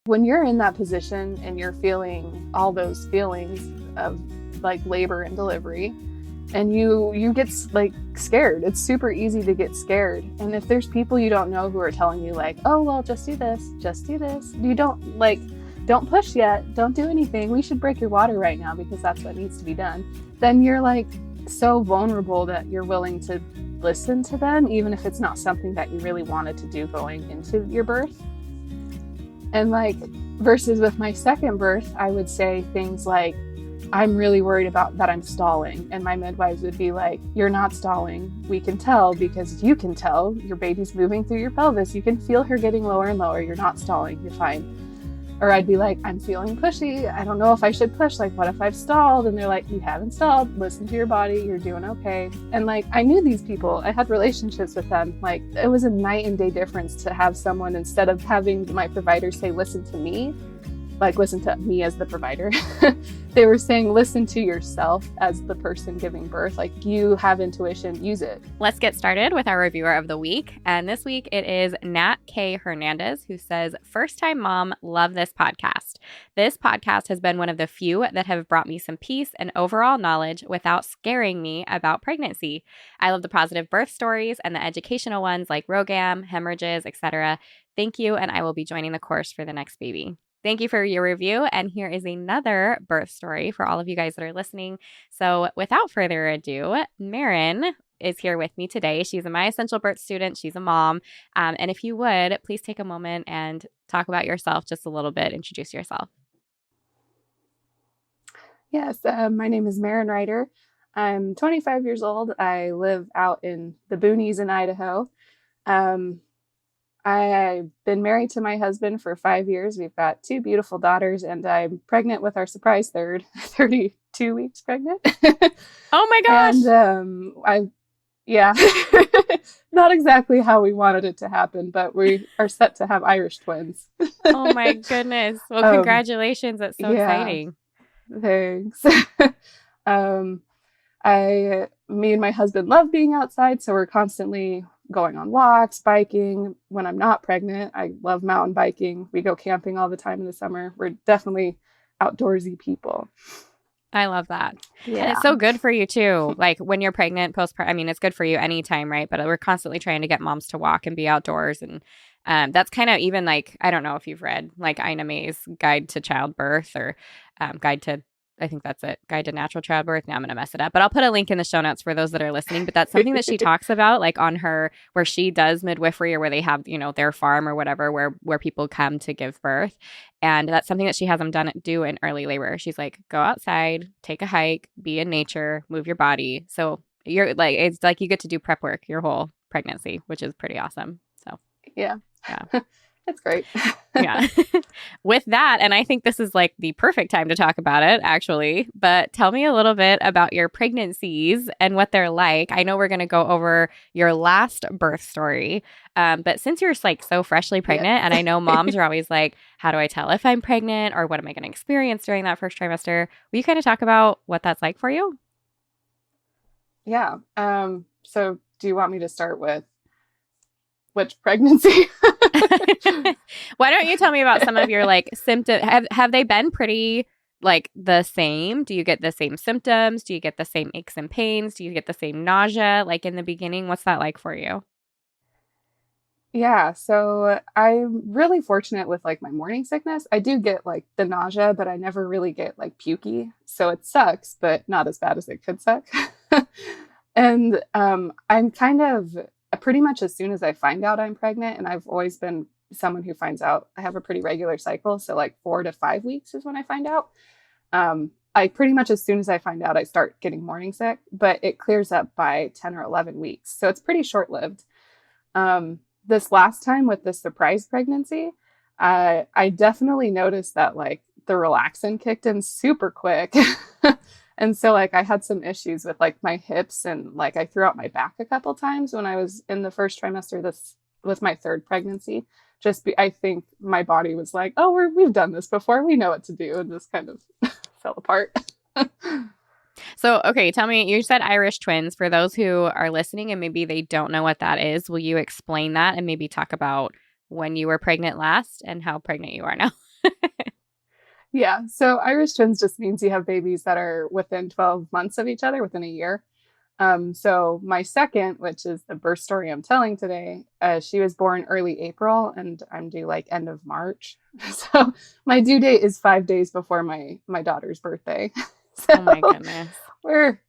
When you're in that position and you're feeling all those feelings of like labor and delivery, and you get like scared, it's super easy to get scared. And if there's people you don't know who are telling you like, oh, well, just do this, you don't push yet, don't do anything, we should break your water right now because that's what needs to be done, then you're like so vulnerable that you're willing to listen to them, even if it's not something that you really wanted to do going into your birth. And like, versus with my second birth, I would say things like, I'm really worried about that I'm stalling. And my midwives would be like, you're not stalling. We can tell because you can tell your baby's moving through your pelvis. You can feel her getting lower and lower. You're not stalling. You're fine. Or I'd be like, I'm feeling pushy. I don't know if I should push. Like, what if I've stalled? And they're like, you haven't stalled. Listen to your body. You're doing okay. And like, I knew these people. I had relationships with them. Like, it was a night and day difference to have someone, instead of having my provider say, listen to me, like listen to me as the provider. They were saying, listen to yourself as the person giving birth. Like, you have intuition, use it. Let's get started with our reviewer of the week. And this week it is Nat K. Hernandez, who says, first time mom, love this podcast. This podcast has been one of the few that have brought me some peace and overall knowledge without scaring me about pregnancy. I love the positive birth stories and the educational ones like ROGAM, hemorrhages, etc. Thank you, and I will be joining the course for the next baby. Thank you for your review. And here is another birth story for all of you guys that are listening. So without further ado, Maren is here with me today. She's a My Essential Birth student. She's a mom. And if you would, please take a moment and talk about yourself just a little bit. Introduce yourself. Yes, my name is Maren Rider. I'm 25 years old. I live out in the boonies in Idaho. I've been married to my husband for 5 years. We've got 2 beautiful daughters, and I'm pregnant with our surprise third, 32 weeks pregnant. Oh my gosh. And not exactly how we wanted it to happen, but we are set to have Irish twins. Oh my goodness. Well, congratulations. That's so exciting. Thanks. Me and my husband love being outside, so we're constantly going on walks, biking. When I'm not pregnant, I love mountain biking. We go camping all the time in the summer. We're definitely outdoorsy people. I love that. Yeah. And it's so good for you too. Like when you're pregnant, postpartum, I mean, it's good for you anytime, right? But we're constantly trying to get moms to walk and be outdoors. And that's kind of even like, I don't know if you've read like Ina May's Guide to Childbirth or I think that's it. Guide to Natural Childbirth. Now I'm going to mess it up, but I'll put a link in the show notes for those that are listening. But that's something that she talks about, like on her, where she does midwifery or where they have, their farm or whatever, where people come to give birth. And that's something that she has them do in early labor. She's like, go outside, take a hike, be in nature, move your body. So you're like, it's like you get to do prep work your whole pregnancy, which is pretty awesome. So yeah. It's great. Yeah. With that, and I think this is like the perfect time to talk about it, actually, but tell me a little bit about your pregnancies and what they're like. I know we're going to go over your last birth story, but since you're like so freshly pregnant, and I know moms are always like, how do I tell if I'm pregnant or what am I going to experience during that first trimester? Will you kind of talk about what that's like for you? Yeah. So do you want me to start with which pregnancy? Why don't you tell me about some of your like symptoms? Have they been pretty like the same? Do you get the same symptoms? Do you get the same aches and pains? Do you get the same nausea like in the beginning? What's that like for you? Yeah, so I'm really fortunate with like my morning sickness. I do get like the nausea, but I never really get like pukey. So it sucks, but not as bad as it could suck. And I'm kind of pretty much as soon as I find out I'm pregnant, and I've always been someone who finds out I have a pretty regular cycle. So like 4 to 5 weeks is when I find out. I pretty much as soon as I find out, I start getting morning sick, but it clears up by 10 or 11 weeks. So it's pretty short-lived. This last time with the surprise pregnancy, I definitely noticed that like the relaxin kicked in super quick. And so like I had some issues with like my hips, and like I threw out my back a couple times when I was in the first trimester. This was my third pregnancy. I think my body was like, oh, we've done this before. We know what to do. And just kind of fell apart. So, okay, tell me, you said Irish twins. For those who are listening and maybe they don't know what that is, will you explain that and maybe talk about when you were pregnant last and how pregnant you are now? Yeah. So Irish twins just means you have babies that are within 12 months of each other, within a year. So my second, which is the birth story I'm telling today, she was born early April and I'm due like end of March. So my due date is 5 days before my daughter's birthday. So Oh my goodness. we're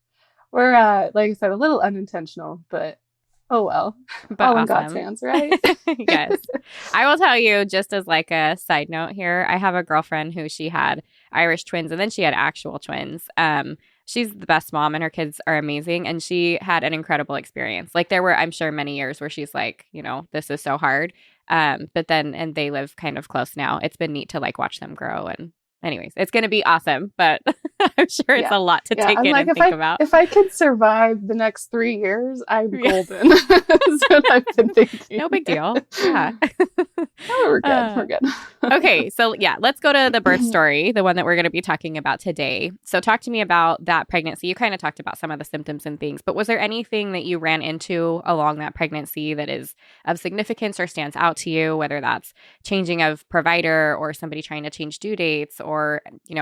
like I said, a little unintentional, but oh well. But All in God's awesome. hands, right? Yes. I will tell you, just as like a side note here, I have a girlfriend who she had Irish twins and then she had actual twins. She's the best mom and her kids are amazing. And she had an incredible experience. Like there were, I'm sure, many years where she's like, this is so hard. But then, and they live kind of close now. It's been neat to like watch them grow. And anyways, it's going to be awesome. But I'm sure it's a lot to take I'm in like, and think about. If I could survive the next 3 years, I'm golden. That's what I've been thinking. No big deal. Yeah. Oh, we're good. We're good. Okay. So yeah, let's go to the birth story, the one that we're going to be talking about today. So talk to me about that pregnancy. You kind of talked about some of the symptoms and things, but was there anything that you ran into along that pregnancy that is of significance or stands out to you, whether that's changing of provider or somebody trying to change due dates or,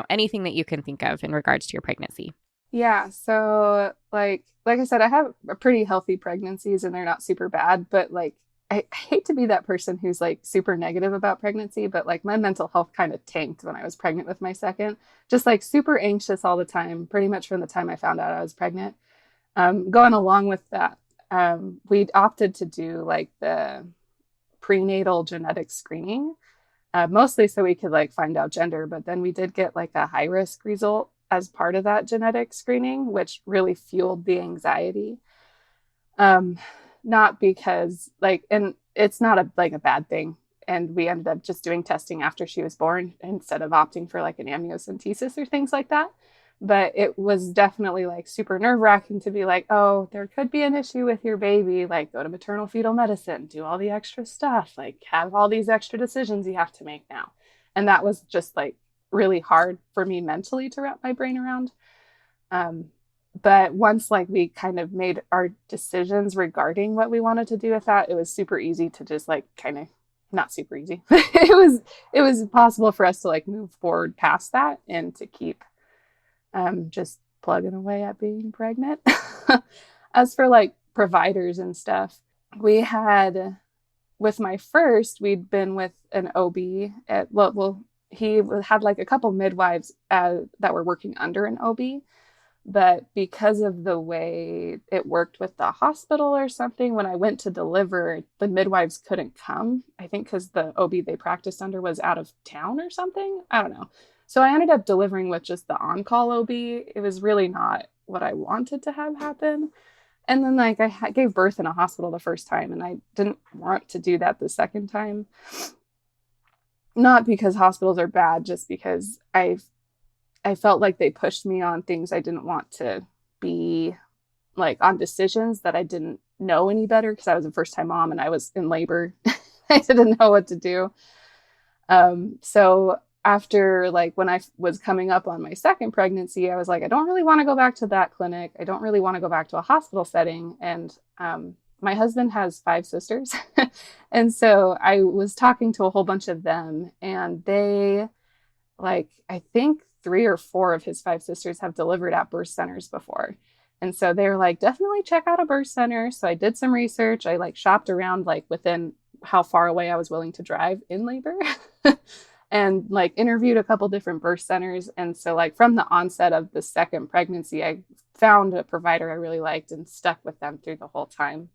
anything that you can think of in regards to your pregnancy? Yeah. So like I said, I have pretty healthy pregnancies and they're not super bad, but like I hate to be that person who's like super negative about pregnancy, but like my mental health kind of tanked when I was pregnant with my second, just like super anxious all the time, pretty much from the time I found out I was pregnant. Going along with that, we opted to do like the prenatal genetic screening, mostly so we could like find out gender, but then we did get like a high risk result as part of that genetic screening, which really fueled the anxiety. Not because like, and it's not a bad thing. And we ended up just doing testing after she was born instead of opting for like an amniocentesis or things like that. But it was definitely like super nerve wracking to be like, oh, there could be an issue with your baby. Like go to maternal fetal medicine, do all the extra stuff, like have all these extra decisions you have to make now. And that was just like really hard for me mentally to wrap my brain around. But once like we kind of made our decisions regarding what we wanted to do with that, it was super easy to just like kind of not super easy. it was possible for us to like move forward past that and to keep just plugging away at being pregnant. As for like providers and stuff, we had with my first, we'd been with an OB at he had like a couple midwives that were working under an OB. But because of the way it worked with the hospital or something, when I went to deliver, the midwives couldn't come. I think because the OB they practiced under was out of town or something. I don't know. So I ended up delivering with just the on-call OB. It was really not what I wanted to have happen. And then like I gave birth in a hospital the first time and I didn't want to do that the second time. Not because hospitals are bad, just because I felt like they pushed me on things I didn't want to be, like on decisions that I didn't know any better because I was a first time mom and I was in labor. I didn't know what to do. So after like when I was coming up on my second pregnancy, I was like, I don't really want to go back to that clinic. I don't really want to go back to a hospital setting. And my husband has 5 sisters. And so I was talking to a whole bunch of them and they like, I think 3 or 4 of his 5 sisters have delivered at birth centers before. And so they were like, definitely check out a birth center. So I did some research. I like shopped around like within how far away I was willing to drive in labor and like interviewed a couple different birth centers. And so like from the onset of the second pregnancy, I found a provider I really liked and stuck with them through the whole time.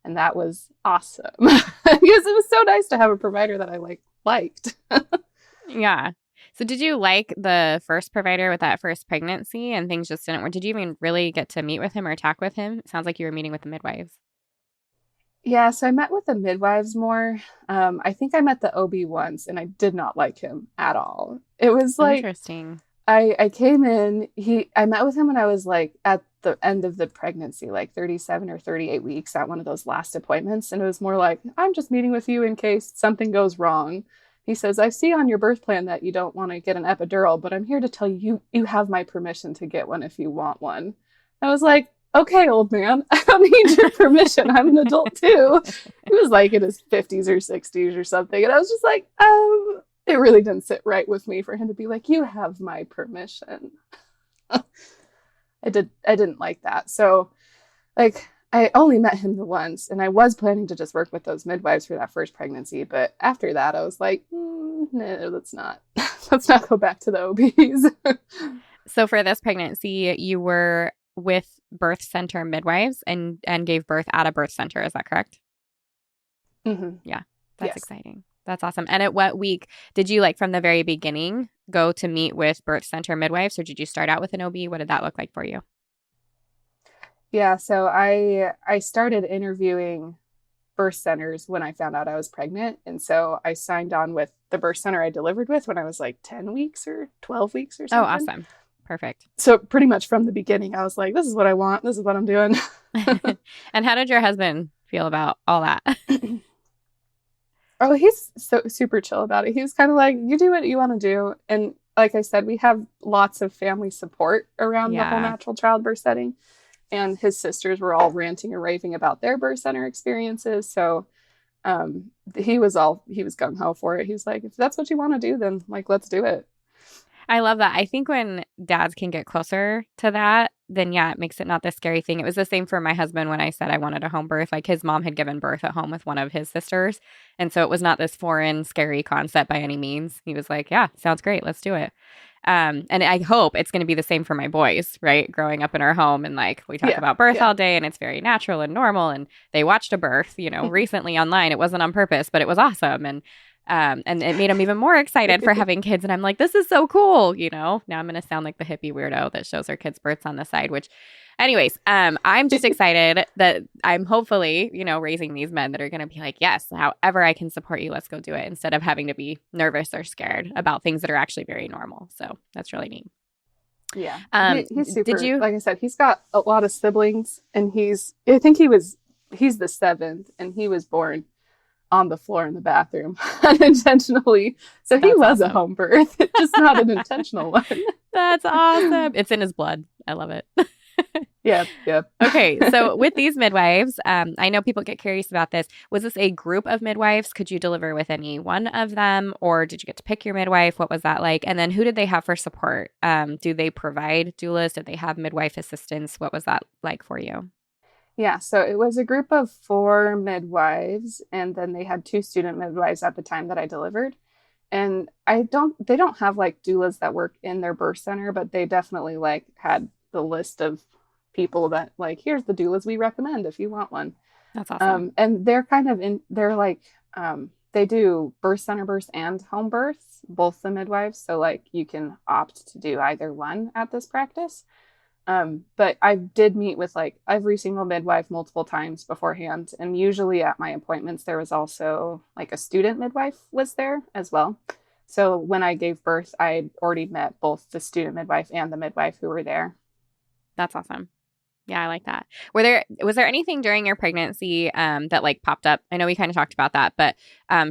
And that was awesome because it was so nice to have a provider that I liked. Yeah. So did you like the first provider with that first pregnancy and things just didn't work? Did you even really get to meet with him or talk with him? It sounds like you were meeting with the midwives. Yeah, so I met with the midwives more. I think I met the OB once and I did not like him at all. It was like interesting. I came in, I met with him when I was like at the end of the pregnancy, like 37 or 38 weeks at one of those last appointments. And it was more like, I'm just meeting with you in case something goes wrong. He says, I see on your birth plan that you don't want to get an epidural, but I'm here to tell you, you have my permission to get one if you want one. I was like, okay, old man, I don't need your permission. I'm an adult too. He was like in his 50s or 60s or something. And I was just like, it really didn't sit right with me for him to be like, you have my permission. I didn't like that. So like I only met him the once, and I was planning to just work with those midwives for that first pregnancy. But after that, I was like, no, let's not go back to the OBs. So for this pregnancy, you were with birth center midwives and gave birth at a birth center. Is that correct? Mm-hmm. Yeah, that's Yes. exciting. That's awesome. And at what week did you, like, from the very beginning go to meet with birth center midwives, or did you start out with an OB? What did that look like for you? Yeah, so I started interviewing birth centers when I found out I was pregnant. And so I signed on with the birth center I delivered with when I was like 10 weeks or 12 weeks or Oh, something. awesome. Perfect. So pretty much from the beginning, I was like, this is what I want. This is what I'm doing. And how did your husband feel about all that? Oh, he's so super chill about it. He was kind of like, you do what you want to do. And like I said, we have lots of family support around the whole Yeah. natural childbirth setting. And his sisters were all ranting and raving about their birth center experiences. So he was gung ho for it. He was like, if that's what you want to do, then like, let's do it. I love that. I think when dads can get closer to that, then yeah, it makes it not this scary thing. It was the same for my husband when I said I wanted a home birth. Like, his mom had given birth at home with one of his sisters. And so it was not this foreign, scary concept by any means. He was like, yeah, sounds great. Let's do it. And I hope it's going to be the same for my boys, right? Growing up in our home, and like we talk about birth all day, and it's very natural and normal. And they watched a birth, recently online. It wasn't on purpose, but it was awesome. And it made them even more excited for having kids. And I'm like, this is so cool. Now I'm going to sound like the hippie weirdo that shows her kids' births on the side, which anyways, I'm just excited that I'm hopefully, raising these men that are going to be like, yes, however I can support you, let's go do it, instead of having to be nervous or scared about things that are actually very normal. So that's really neat. Yeah. He's super, did you, like I said, he's got a lot of siblings, and he's the 7th, and he was born on the floor in the bathroom unintentionally. So he was awesome. A home birth, just not an intentional one. That's awesome. It's in his blood. I love it. Yeah. Okay. So with these midwives, I know people get curious about this. Was this a group of midwives? Could you deliver with any one of them, or did you get to pick your midwife? What was that like? And then who did they have for support? Do they provide doulas? Did they have midwife assistants? What was that like for you? Yeah, so it was a group of 4 midwives, and then they had 2 student midwives at the time that I delivered. And they don't have like doulas that work in their birth center, but they definitely like had the list of people that like, here's the doulas we recommend if you want one. That's awesome. And they're they do birth center births and home births, both the midwives. So like you can opt to do either one at this practice. But I did meet with like every single midwife multiple times beforehand. And usually at my appointments, there was also like a student midwife was there as well. So when I gave birth, I had already met both the student midwife and the midwife who were there. That's awesome. Yeah, I like that. Was there anything during your pregnancy that like popped up? I know we kind of talked about that, but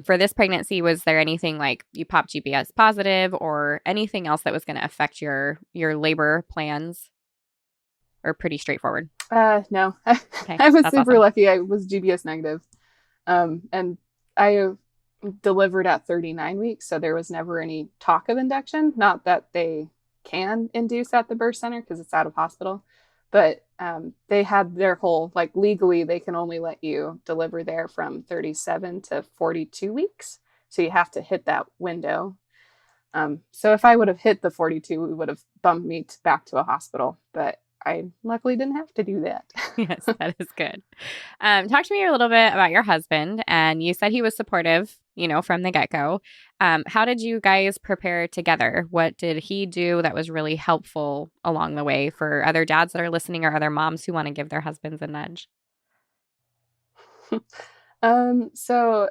for this pregnancy, was there anything like you popped GPS positive or anything else that was going to affect your labor plans? Or pretty straightforward? No. Okay, I was super lucky. I was GBS negative. And I delivered at 39 weeks, so there was never any talk of induction. Not that they can induce at the birth center because it's out of hospital, but they had their whole, like legally, they can only let you deliver there from 37 to 42 weeks. So you have to hit that window. So if I would have hit the 42, we would have bumped me back to a hospital, but I luckily didn't have to do that. Yes, that is good. Talk to me a little bit about your husband. And you said he was supportive, from the get-go. How did you guys prepare together? What did he do that was really helpful along the way for other dads that are listening or other moms who want to give their husbands a nudge? So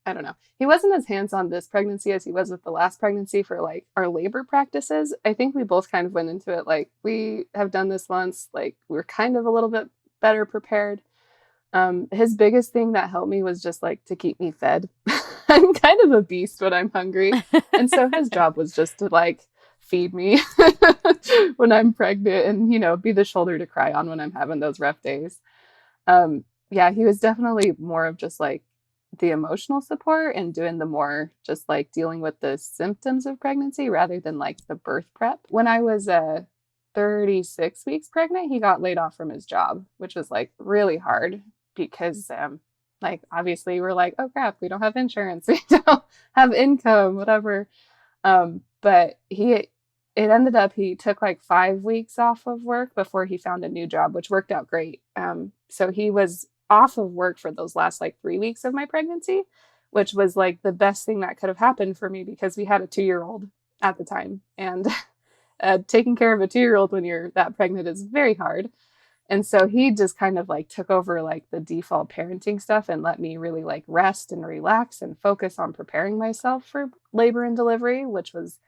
I don't know. He wasn't as hands-on this pregnancy as he was with the last pregnancy for like our labor practices. I think we both kind of went into it like, we have done this once, like we're kind of a little bit better prepared. His biggest thing that helped me was just like to keep me fed. I'm kind of a beast when I'm hungry. And so his job was just to like feed me when I'm pregnant and, be the shoulder to cry on when I'm having those rough days. Yeah, he was definitely more of just like the emotional support and doing the more just like dealing with the symptoms of pregnancy rather than like the birth prep. When I was 36 weeks pregnant, he got laid off from his job, which was like really hard because like obviously we're like, oh crap, we don't have insurance, we don't have income, whatever. But it ended up he took like 5 weeks off of work before he found a new job, which worked out great. So he was off of work for those last like 3 weeks of my pregnancy, which was like the best thing that could have happened for me because we had a 2-year-old at the time. And taking care of a 2-year-old when you're that pregnant is very hard. And so he just kind of like took over like the default parenting stuff and let me really like rest and relax and focus on preparing myself for labor and delivery, which was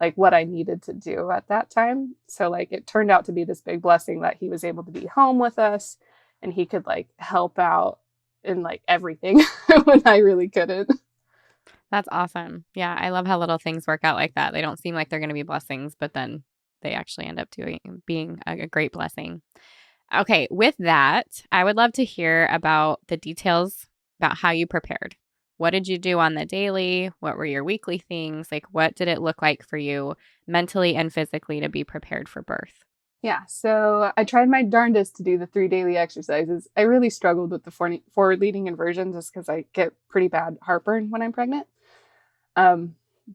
like what I needed to do at that time. So like it turned out to be this big blessing that he was able to be home with us and he could like help out in like everything when I really couldn't. That's awesome. Yeah, I love how little things work out like that. They don't seem like they're going to be blessings, but then they actually end up being a great blessing. Okay, with that, I would love to hear about the details about how you prepared. What did you do on the daily? What were your weekly things? Like, what did it look like for you mentally and physically to be prepared for birth? Yeah, so I tried my darndest to do the 3 daily exercises. I really struggled with the forward leading inversion just because I get pretty bad heartburn when I'm pregnant.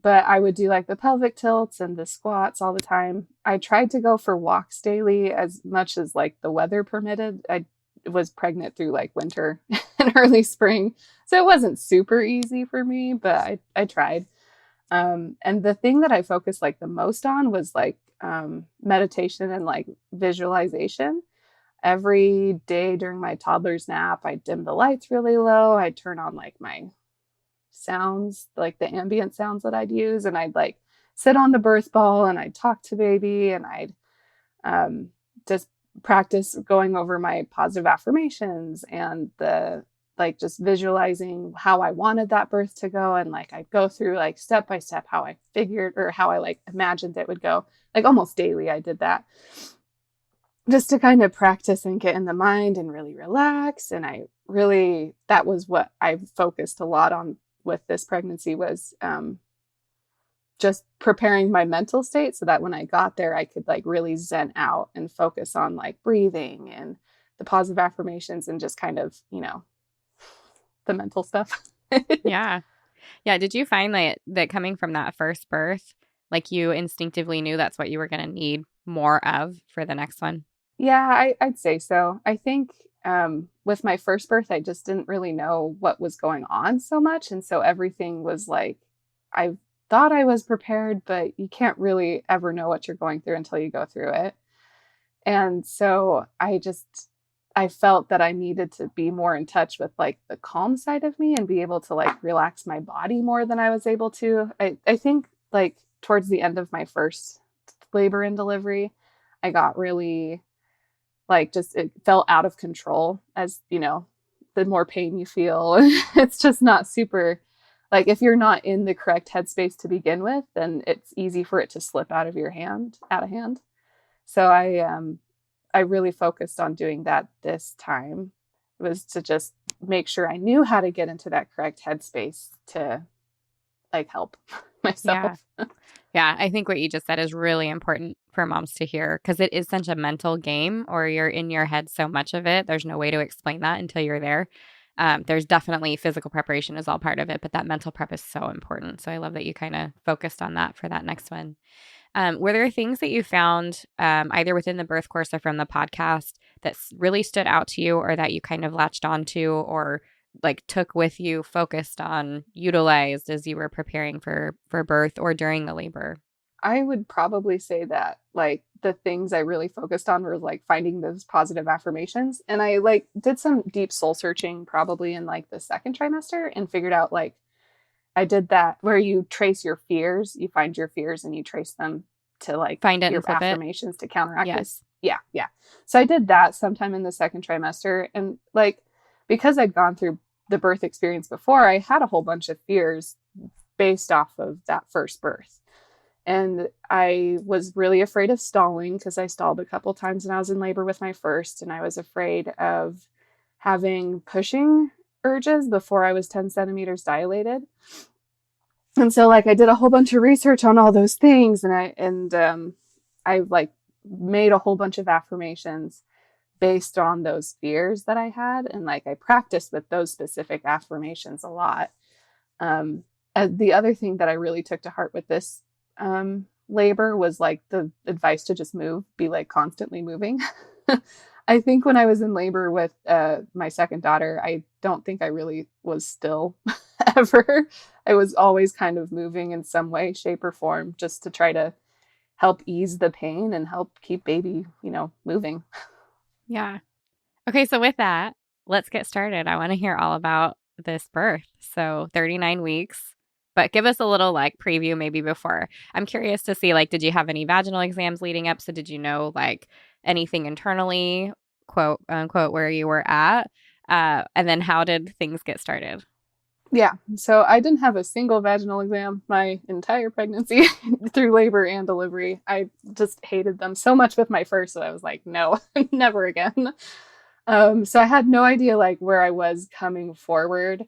But I would do like the pelvic tilts and the squats all the time. I tried to go for walks daily as much as like the weather permitted. I was pregnant through like winter and early spring. So it wasn't super easy for me, but I tried. And the thing that I focused like the most on was like meditation and like visualization. Every day during my toddler's nap, I dim the lights really low. I'd turn on like my sounds, like the ambient sounds that I'd use, and I'd like sit on the birth ball and I'd talk to baby and I'd just practice going over my positive affirmations and the like just visualizing how I wanted that birth to go. And like I'd go through like step by step how I figured or how I like imagined it would go. Like almost daily I did that just to kind of practice and get in the mind and really relax. And that was what I focused a lot on with this pregnancy was just preparing my mental state so that when I got there, I could like really zen out and focus on like breathing and the positive affirmations and just kind of, the mental stuff. Yeah. Yeah. Did you find that coming from that first birth, like you instinctively knew that's what you were going to need more of for the next one? Yeah, I'd say so. I think with my first birth, I just didn't really know what was going on so much. And so everything was like, I thought I was prepared, but you can't really ever know what you're going through until you go through it. And so I felt that I needed to be more in touch with like the calm side of me and be able to like relax my body more than I was able to. I think like towards the end of my first labor and delivery, I got really like just it felt out of control as, the more pain you feel. It's just not super like if you're not in the correct headspace to begin with, then it's easy for it to slip out of hand. So I really focused on doing that this time was to just make sure I knew how to get into that correct headspace to like help myself. Yeah, I think what you just said is really important for moms to hear because it is such a mental game or you're in your head so much of it. There's no way to explain that until you're there. There's definitely physical preparation is all part of it, but that mental prep is so important. So I love that you kind of focused on that for that next one. Were there things that you found either within the birth course or from the podcast that really stood out to you or that you kind of latched onto or like took with you, focused on, utilized as you were preparing for birth or during the labor? I would probably say that like the things I really focused on were like finding those positive affirmations. And I like did some deep soul searching probably in like the second trimester and figured out like I did that where you trace your fears, you find your fears and you trace them to like Find it your and flip affirmations it. to counteract Yes. this. Yeah. So I did that sometime in the second trimester. And like, because I'd gone through the birth experience before, I had a whole bunch of fears based off of that first birth. And I was really afraid of stalling because I stalled a couple times when I was in labor with my first. And I was afraid of having pushing urges before I was 10 centimeters dilated. And so like I did a whole bunch of research on all those things, and I like made a whole bunch of affirmations based on those fears that I had, and like I practiced with those specific affirmations a lot. And the other thing that I really took to heart with this labor was like the advice to just move, be like constantly moving. I think when I was in labor with my second daughter, I don't think I really was still ever. I was always kind of moving in some way, shape, or form just to try to help ease the pain and help keep baby, moving. Yeah. Okay, so with that, let's get started. I want to hear all about this birth. So 39 weeks, but give us a little like preview maybe before. I'm curious to see like, did you have any vaginal exams leading up? So did you know like anything internally, quote unquote, where you were at? And then how did things get started? Yeah. So I didn't have a single vaginal exam my entire pregnancy through labor and delivery. I just hated them so much with my first that I was like, no, never again. So I had no idea like where I was coming forward.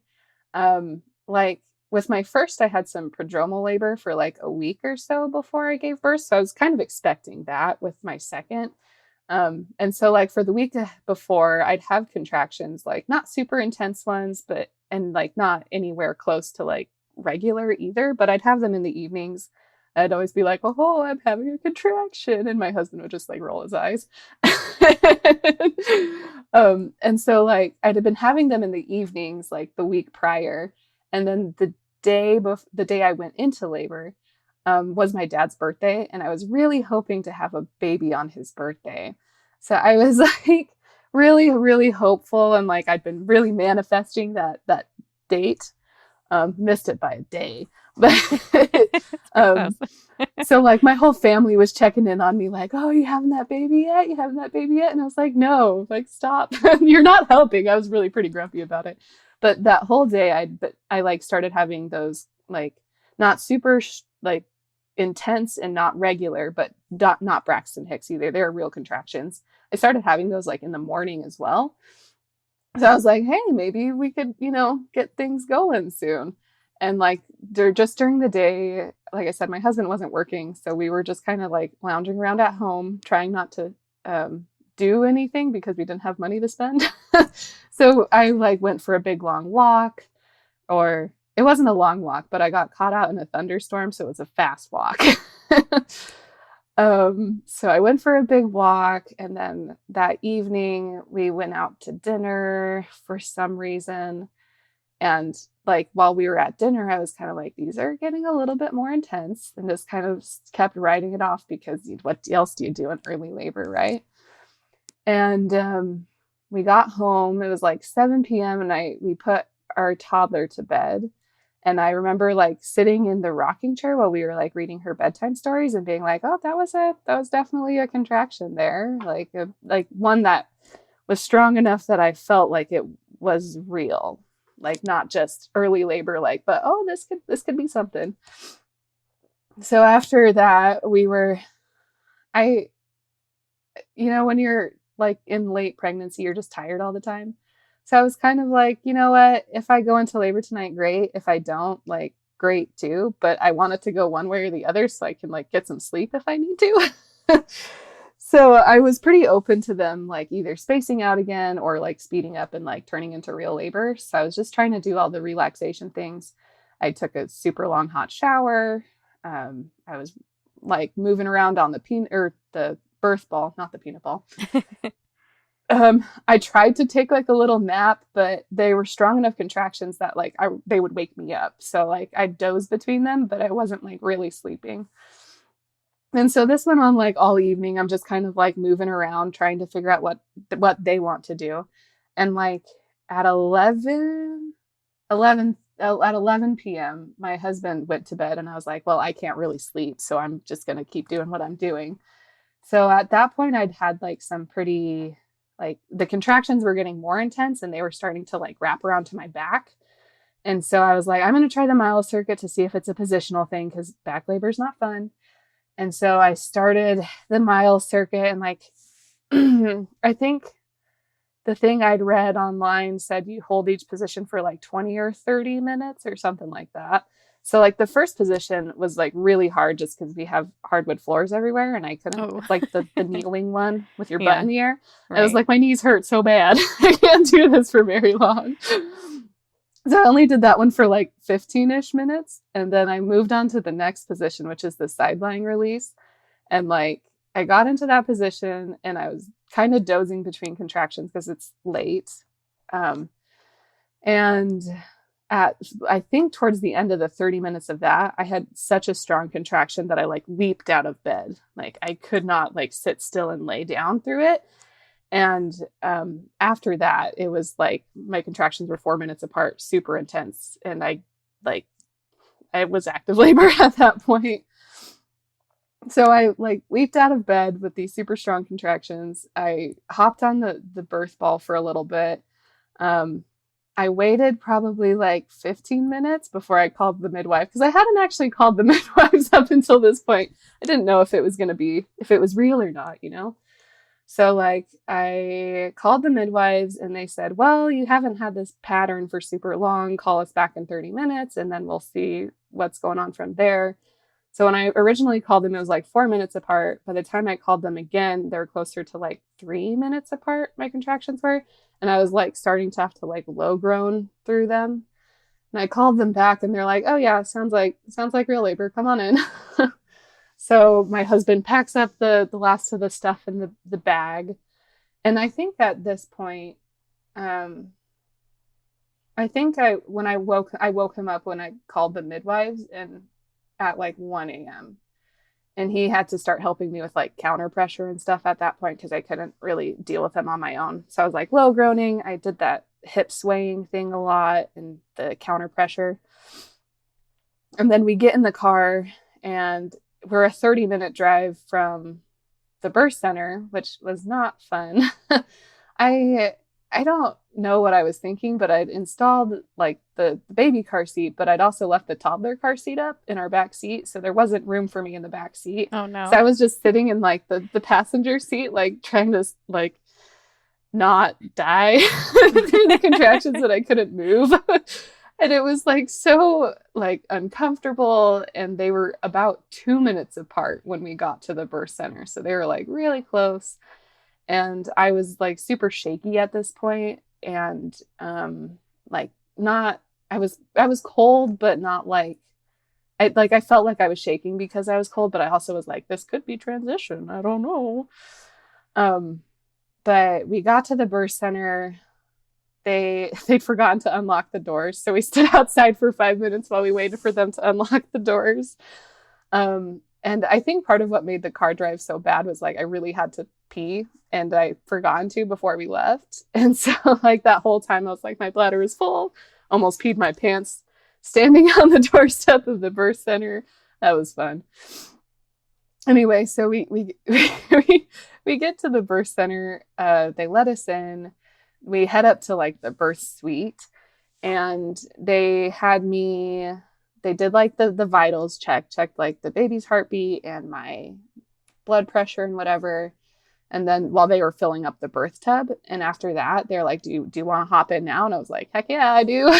Like with my first, I had some prodromal labor for like a week or so before I gave birth. So I was kind of expecting that with my second. And so like for the week before, I'd have contractions, like not super intense ones, and like not anywhere close to like regular either, but I'd have them in the evenings. I'd always be like, oh, I'm having a contraction. And my husband would just like roll his eyes. And so like I'd have been having them in the evenings, like the week prior. And then the day I went into labor, was my dad's birthday, and I was really hoping to have a baby on his birthday. So I was like really, really hopeful, and like I'd been really manifesting that date. Missed it by a day, but so like my whole family was checking in on me, like, "Oh, you having that baby yet? You having that baby yet?" And I was like, "No, like stop, you're not helping." I was really pretty grumpy about it, but that whole day, I like started having those like not super like intense and not regular, but not Braxton Hicks either. They're real contractions. I started having those like in the morning as well. So I was like, hey, maybe we could, get things going soon. And like just during the day, like I said, my husband wasn't working. So we were just kind of like lounging around at home, trying not to do anything because we didn't have money to spend. So I like went for a big long walk, or it wasn't a long walk, but I got caught out in a thunderstorm, so it was a fast walk. So I went for a big walk, and then that evening we went out to dinner for some reason. And like while we were at dinner, I was kind of like, these are getting a little bit more intense, and just kind of kept writing it off because what else do you do in early labor, right? And we got home. It was like 7 p.m. and we put our toddler to bed. And I remember like sitting in the rocking chair while we were like reading her bedtime stories and being like, oh, that was definitely a contraction there. Like one that was strong enough that I felt like it was real, like not just early labor, like, but oh, this could be something. So after that, when you're like in late pregnancy, you're just tired all the time. So I was kind of like, you know what, if I go into labor tonight, great. If I don't, like, great too. But I want it to go one way or the other so I can like get some sleep if I need to. So I was pretty open to them like either spacing out again or like speeding up and like turning into real labor. So I was just trying to do all the relaxation things. I took a super long hot shower. I was like moving around on the birth ball, not the peanut ball. I tried to take like a little nap, but they were strong enough contractions that like they would wake me up. So like I dozed between them, but I wasn't like really sleeping. And so this went on like all evening. I'm just kind of like moving around, trying to figure out what they want to do. And like at 11 p.m., my husband went to bed, and I was like, well, I can't really sleep, so I'm just going to keep doing what I'm doing. So at that point, I'd had like some pretty, like the contractions were getting more intense, and they were starting to like wrap around to my back. And so I was like, I'm going to try the mile circuit to see if it's a positional thing, because back labor is not fun. And so I started the mile circuit, and like, I think the thing I'd read online said you hold each position for like 20 or 30 minutes or something like that. So like the first position was like really hard just because we have hardwood floors everywhere, and I couldn't like the kneeling one with your butt in the air. Right. I was like, my knees hurt so bad. I can't do this for very long. So I only did that one for like 15-ish minutes. And then I moved on to the next position, which is the side lying release. And like I got into that position and I was kind of dozing between contractions because it's late. And I think towards the end of the 30 minutes of that, I had such a strong contraction that I like leaped out of bed. Like I could not like sit still and lay down through it. And after that, it was like my contractions were 4 minutes apart, super intense. And I was active labor at that point. So I like leaped out of bed with these super strong contractions. I hopped on the birth ball for a little bit. I waited probably like 15 minutes before I called the midwife, because I hadn't actually called the midwives up until this point. I didn't know if it was real or not, you know? So like I called the midwives and they said, well, you haven't had this pattern for super long. Call us back in 30 minutes and then we'll see what's going on from there. So when I originally called them, it was like 4 minutes apart. By the time I called them again, they were closer to like 3 minutes apart, my contractions were. And I was like starting to have to like low groan through them. And I called them back and they're like, oh yeah, sounds like real labor. Come on in. So my husband packs up the last of the stuff in the bag. And I think at this point, I woke him up when I called the midwives and at like 1 a.m. And he had to start helping me with like counter pressure and stuff at that point because I couldn't really deal with him on my own. So I was like low groaning. I did that hip swaying thing a lot and the counter pressure. And then we get in the car and we're a 30-minute drive from the birth center, which was not fun. I don't know what I was thinking, but I'd installed like the baby car seat, but I'd also left the toddler car seat up in our back seat. So there wasn't room for me in the back seat. Oh no. So I was just sitting in like the passenger seat, like trying to like not die through the contractions that I couldn't move. And it was like so like uncomfortable. And they were about 2 minutes apart when we got to the birth center. So they were like really close. And I was like super shaky at this point. And I was cold, but not like, I felt like I was shaking because I was cold, but I also was like, this could be transition. I don't know. But we got to the birth center. They'd forgotten to unlock the doors. So we stood outside for 5 minutes while we waited for them to unlock the doors. And I think part of what made the car drive so bad was like, I really had to pee and I forgot to before we left. And so like that whole time I was like, my bladder is full, almost peed my pants standing on the doorstep of the birth center. That was fun. Anyway, so we get to the birth center. They let us in. We head up to like the birth suite and they did like the vitals checked like the baby's heartbeat and my blood pressure and whatever. And then while they were filling up the birth tub, and after that, they're like, do you want to hop in now? And I was like, heck yeah, I do.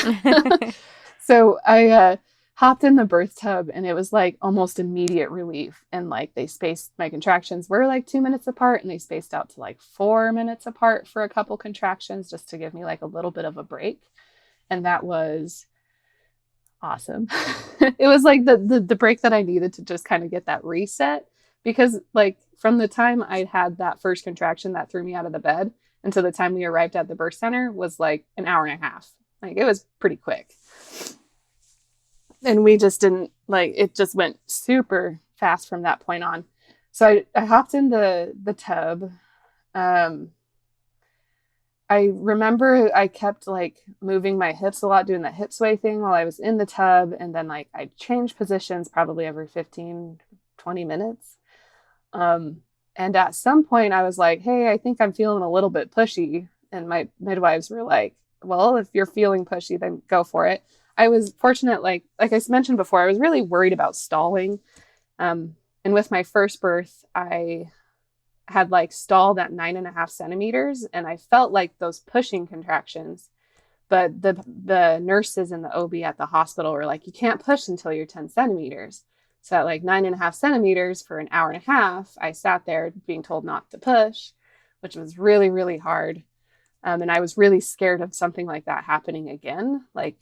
So I hopped in the birth tub and it was like almost immediate relief. And like they spaced, my contractions were like 2 minutes apart and they spaced out to like 4 minutes apart for a couple contractions just to give me like a little bit of a break. And that was awesome. It was like the break that I needed to just kind of get that reset, because like from the time I had that first contraction that threw me out of the bed until the time we arrived at the birth center was like an hour and a half. Like it was pretty quick. And we just didn't like, it just went super fast from that point on. So I hopped in the tub. I remember I kept like moving my hips a lot, doing that hip sway thing while I was in the tub. And then like I changed positions probably every 15, 20 minutes. And at some point I was like, hey, I think I'm feeling a little bit pushy. And my midwives were like, well, if you're feeling pushy, then go for it. I was fortunate, like I mentioned before, I was really worried about stalling. And with my first birth, I had like stalled at 9.5 centimeters, and I felt like those pushing contractions. But the nurses and the OB at the hospital were like, you can't push until you're 10 centimeters. So at like 9.5 centimeters for an hour and a half, I sat there being told not to push, which was really, really hard. And I was really scared of something like that happening again, like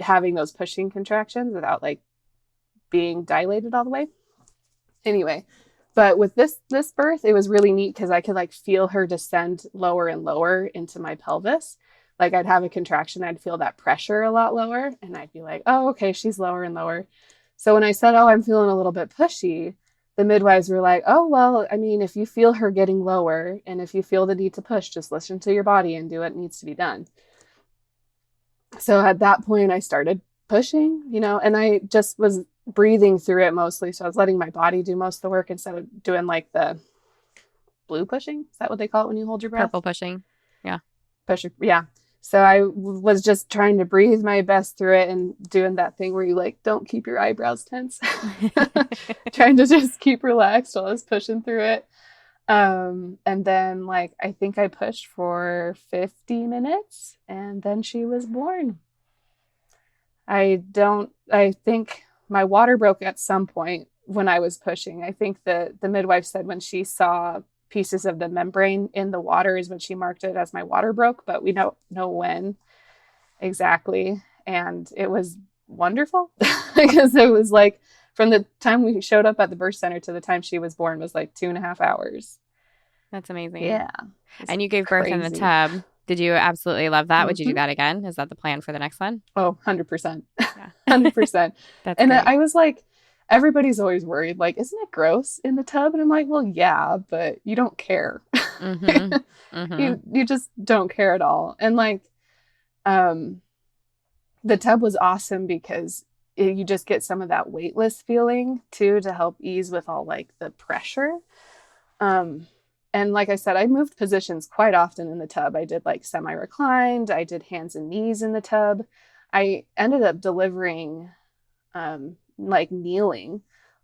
having those pushing contractions without like being dilated all the way. Anyway, but with this birth, it was really neat because I could like feel her descend lower and lower into my pelvis. Like I'd have a contraction, I'd feel that pressure a lot lower, and I'd be like, oh, okay, she's lower and lower. So when I said, oh, I'm feeling a little bit pushy, the midwives were like, oh, well, I mean, if you feel her getting lower and if you feel the need to push, just listen to your body and do what needs to be done. So at that point, I started pushing, and I just was breathing through it mostly. So I was letting my body do most of the work instead of doing like the blue pushing. Is that what they call it when you hold your breath? Purple pushing. Yeah. Pushing. Yeah. So I was just trying to breathe my best through it and doing that thing where you like, don't keep your eyebrows tense. Trying to just keep relaxed while I was pushing through it. And then like, I think I pushed for 50 minutes and then she was born. I think my water broke at some point when I was pushing. I think the midwife said when she saw pieces of the membrane in the water is when she marked it as my water broke, but we don't know when exactly. And it was wonderful because it was like from the time we showed up at the birth center to the time she was born was like 2.5 hours. That's amazing. Yeah. And you gave birth in the tub. Did you absolutely love that? Would you do that again? Is that the plan for the next one? Oh, 100%. Yeah. 100%. That's and great. I was like, everybody's always worried, like, isn't it gross in the tub? And I'm like, well, yeah, but you don't care. Mm-hmm. Mm-hmm. You just don't care at all. And like, the tub was awesome because you just get some of that weightless feeling too, to help ease with all like the pressure. And like I said, I moved positions quite often in the tub. I did like semi-reclined. I did hands and knees in the tub. I ended up delivering like kneeling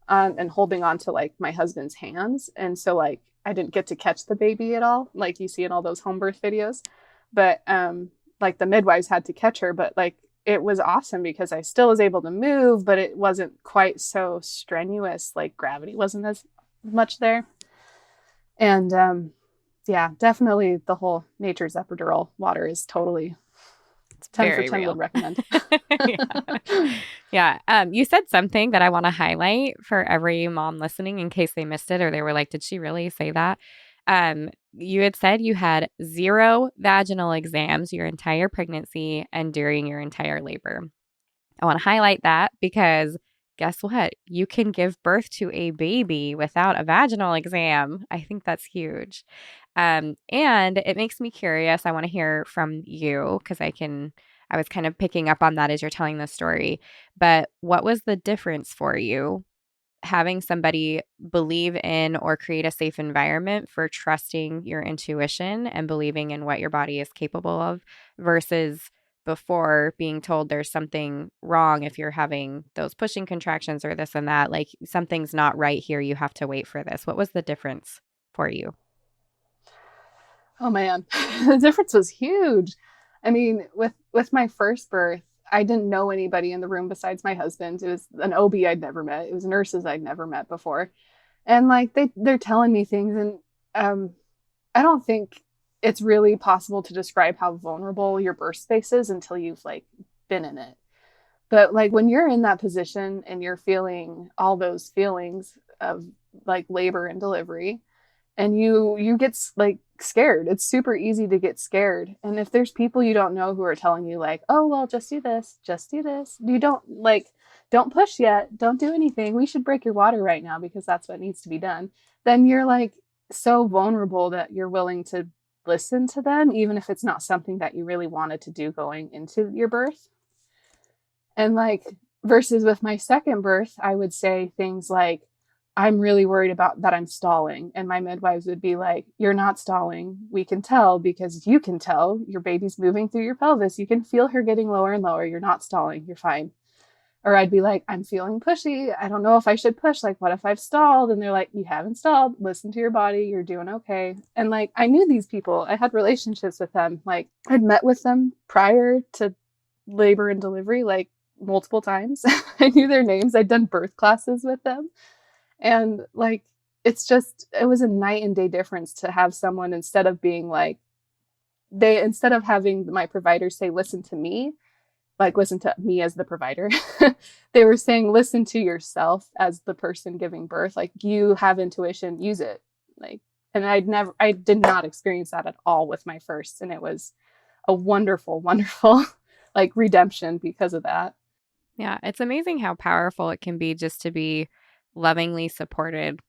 and holding on to like my husband's hands. And so like I didn't get to catch the baby at all, like you see in all those home birth videos. But like the midwives had to catch her. But like it was awesome because I still was able to move, but it wasn't quite so strenuous. Like gravity wasn't as much there. And yeah, definitely the whole Nature's Epidural water is totally 10 for 10 real. would recommend. Yeah. You said something that I want to highlight for every mom listening in case they missed it or they were like, did she really say that? You had said you had 0 vaginal exams your entire pregnancy and during your entire labor. I want to highlight that because guess what? You can give birth to a baby without a vaginal exam. I think that's huge. And it makes me curious. I want to hear from you because I was kind of picking up on that as you're telling the story. But what was the difference for you having somebody believe in or create a safe environment for trusting your intuition and believing in what your body is capable of versus before being told there's something wrong if you're having those pushing contractions or this and that, like something's not right here, you have to wait for this. What was the difference for you? Oh man, the difference was huge. I mean, with my first birth, I didn't know anybody in the room besides my husband. It was an OB I'd never met. It was nurses I'd never met before. And like they're telling me things, and I don't think it's really possible to describe how vulnerable your birth space is until you've like been in it. But like when you're in that position and you're feeling all those feelings of like labor and delivery, and you get like scared. It's super easy to get scared. And if there's people you don't know who are telling you like, oh, well, just do this, you don't push yet, don't do anything, we should break your water right now because that's what needs to be done, then you're like so vulnerable that you're willing to listen to them, even if it's not something that you really wanted to do going into your birth. And like, versus with my second birth, I would say things like, I'm really worried about that I'm stalling. And my midwives would be like, you're not stalling. We can tell because you can tell your baby's moving through your pelvis. You can feel her getting lower and lower. You're not stalling. You're fine. Or I'd be like, I'm feeling pushy. I don't know if I should push. Like, what if I've stalled? And they're like, you haven't stalled. Listen to your body. You're doing okay. And like, I knew these people. I had relationships with them. Like, I'd met with them prior to labor and delivery, like multiple times. I knew their names. I'd done birth classes with them. And like, it was a night and day difference to have someone, instead of being like, instead of having my provider say, listen to me, like listen to me as the provider, they were saying, listen to yourself as the person giving birth. Like, you have intuition, use it. Like, and I did not experience that at all with my first. And it was a wonderful, wonderful like redemption because of that. Yeah. It's amazing how powerful it can be just to be lovingly supported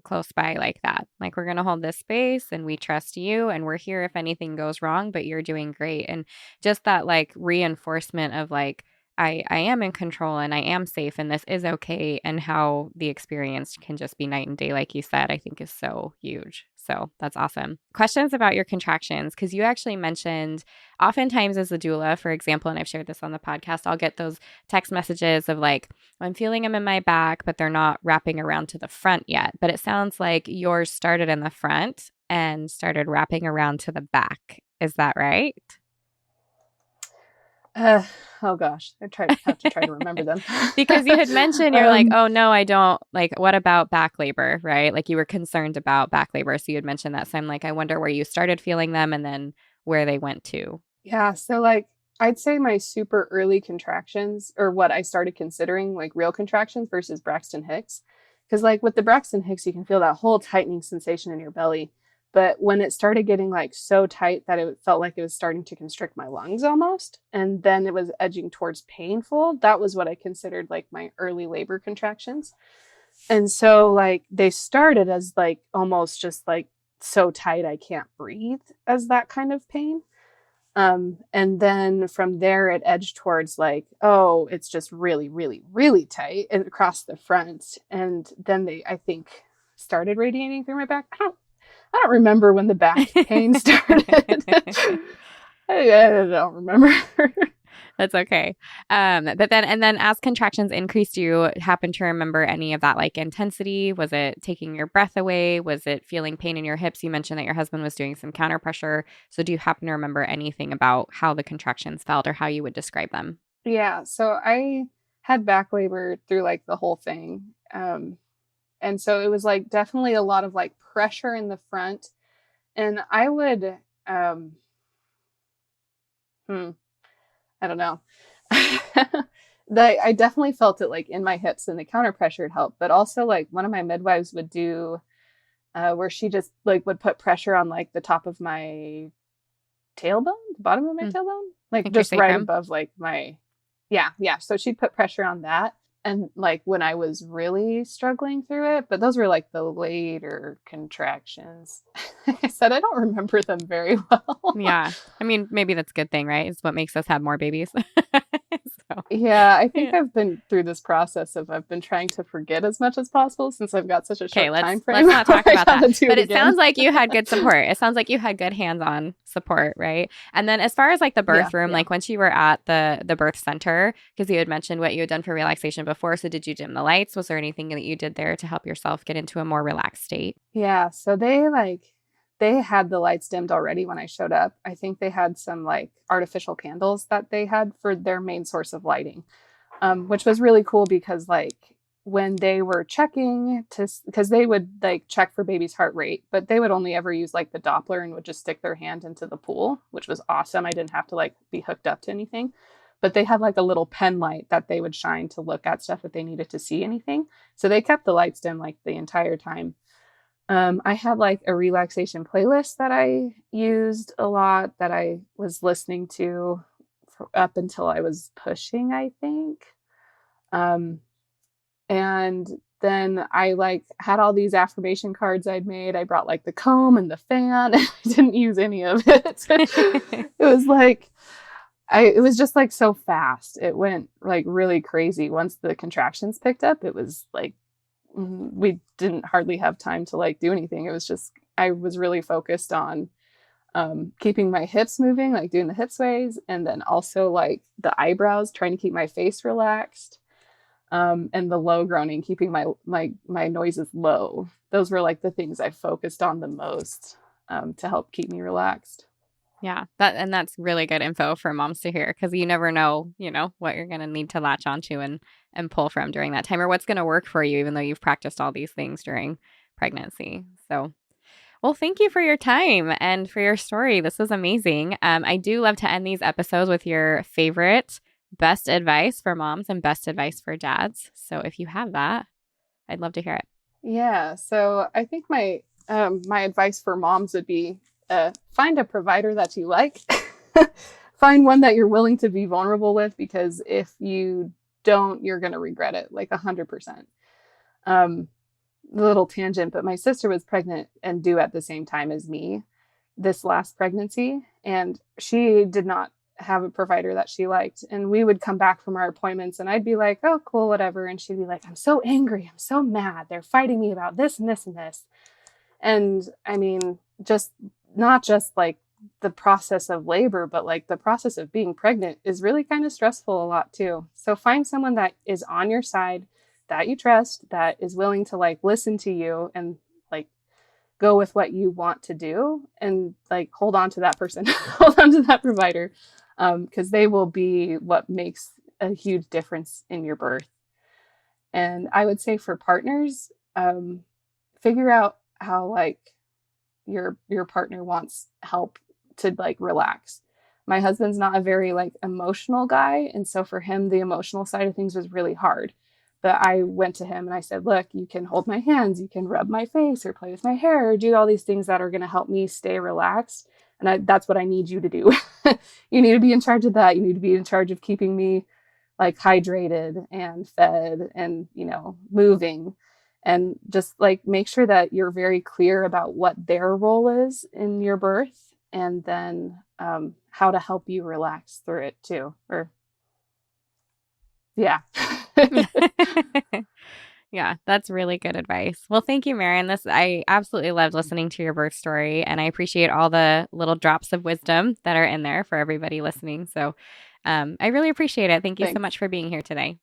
close by like that. Like, we're going to hold this space and we trust you and we're here if anything goes wrong, but you're doing great. And just that like reinforcement of like, I am in control and I am safe and this is okay. And how the experience can just be night and day, like you said, I think is so huge. So that's awesome. Questions about your contractions, because you actually mentioned oftentimes as a doula, for example, and I've shared this on the podcast, I'll get those text messages of like, I'm feeling them in my back, but they're not wrapping around to the front yet. But it sounds like yours started in the front and started wrapping around to the back. Is that right? Oh gosh, have to try to remember them. Because you had mentioned you're like, oh no, I don't, like, what about back labor, right? Like, you were concerned about back labor. So you had mentioned that. So I'm like, I wonder where you started feeling them and then where they went to. Yeah. So like, I'd say my super early contractions, or what I started considering like real contractions versus Braxton Hicks. Because like with the Braxton Hicks, you can feel that whole tightening sensation in your belly. But when it started getting like so tight that it felt like it was starting to constrict my lungs almost, and then it was edging towards painful, that was what I considered like my early labor contractions. And so like they started as like almost just like so tight I can't breathe, as that kind of pain. And then from there it edged towards like, oh, it's just really, really, really tight and across the front. And then they, I think, started radiating through my back. I don't remember when the back pain started. I don't remember. That's okay. But then as contractions increased, do you happen to remember any of that like intensity? Was it taking your breath away? Was it feeling pain in your hips? You mentioned that your husband was doing some counter pressure. So do you happen to remember anything about how the contractions felt or how you would describe them? Yeah. So I had back labor through like the whole thing. And so it was like definitely a lot of like pressure in the front. And I would, I don't know. I definitely felt it like in my hips, and the counter pressure had helped. But also like one of my midwives would do where she just like would put pressure on like the top of my tailbone, the bottom of my tailbone, like just right above like my, yeah. So she'd put pressure on that. And like when I was really struggling through it, but those were like the later contractions. Like I said, I don't remember them very well. Yeah. I mean, maybe that's a good thing, right? It's what makes us have more babies. So, yeah, I think I've been through this process of I've been trying to forget as much as possible since I've got such a short time frame. Let's not talk about that. But it sounds like you had good support. It sounds like you had good hands-on support, right? And then as far as like the birth room, like once you were at the birth center, because you had mentioned what you had done for relaxation before. So did you dim the lights? Was there anything that you did there to help yourself get into a more relaxed state? Yeah. So they had the lights dimmed already when I showed up. I think they had some like artificial candles that they had for their main source of lighting, which was really cool because like when they were checking because they would like check for baby's heart rate, but they would only ever use like the Doppler and would just stick their hand into the pool, which was awesome. I didn't have to like be hooked up to anything, but they had like a little pen light that they would shine to look at stuff if they needed to see anything. So they kept the lights dim like the entire time. I had like a relaxation playlist that I used a lot that I was listening to up until I was pushing, I think. And then I like had all these affirmation cards I'd made. I brought like the comb and the fan. I didn't use any of it. It was like, it was just like so fast. It went like really crazy. Once the contractions picked up, it was like, we didn't hardly have time to like do anything. It was just, I was really focused on keeping my hips moving, like doing the hip sways, and then also like the eyebrows, trying to keep my face relaxed. and the low groaning, keeping my noises low. Those were like the things I focused on the most to help keep me relaxed. Yeah, that's really good info for moms to hear because you never know, what you're going to need to latch onto and pull from during that time or what's going to work for you, even though you've practiced all these things during pregnancy. So, well, thank you for your time and for your story. This was amazing. I do love to end these episodes with your favorite best advice for moms and best advice for dads. So if you have that, I'd love to hear it. Yeah. So I think my advice for moms would be find a provider that you like. Find one that you're willing to be vulnerable with, because if you don't, you're going to regret it like 100%. Little tangent, but my sister was pregnant and due at the same time as me this last pregnancy, and she did not have a provider that she liked. And we would come back from our appointments and I'd be like, oh, cool, whatever. And she'd be like, I'm so angry. I'm so mad. They're fighting me about this and this and this. And I mean, just not just like the process of labor, but like the process of being pregnant is really kind of stressful a lot too. So find someone that is on your side, that you trust, that is willing to like listen to you and like go with what you want to do, and like hold on to that person, hold on to that provider, because they will be what makes a huge difference in your birth. And I would say for partners, figure out how like your partner wants help to like relax. My husband's not a very like emotional guy, and so for him the emotional side of things was really hard. But I went to him and I said, look, you can hold my hands, you can rub my face or play with my hair or do all these things that are going to help me stay relaxed. And that's what I need you to do. You need to be in charge of that. You need to be in charge of keeping me like hydrated and fed and, moving, and just like make sure that you're very clear about what their role is in your birth, and then how to help you relax through it too. Or yeah. Yeah, that's really good advice. Well, thank you, Maren. I absolutely loved listening to your birth story, and I appreciate all the little drops of wisdom that are in there for everybody listening. So I really appreciate it. Thank you so much for being here today.